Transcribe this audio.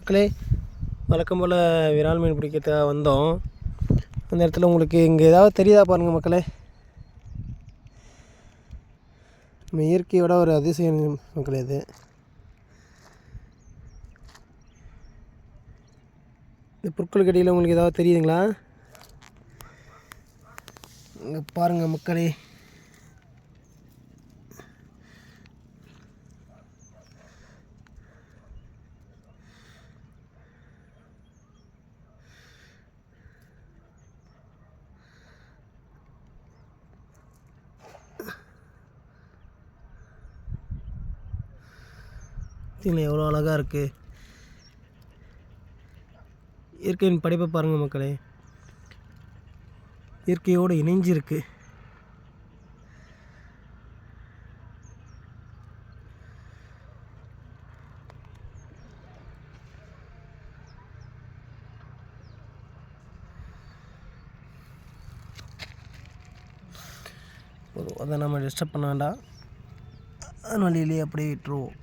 மக்களே, வழக்கம் போல் விரால் மீன் பிடிக்கிறதுக்காக வந்தோம். அந்த இடத்துல உங்களுக்கு இங்கே ஏதாவது தெரியுதா பாருங்கள் மக்களே. நம்ம இயற்கையோட ஒரு அதிசயம் மக்களே இது. இந்த புற்களுக்கு இடையில் உங்களுக்கு ஏதாவது தெரியுதுங்களா? இங்கே பாருங்கள் மக்களே. எவ்வளோ அழகாக இருக்குது. இயற்கையின் படைப்பை பாருங்கள் மக்களே. இயற்கையோடு இணைஞ்சிருக்கு. அதை நம்ம டிஸ்டர்ப் பண்ண வேண்டாம். அதன் வழியிலேயே அப்படியே விட்டுருவோம்.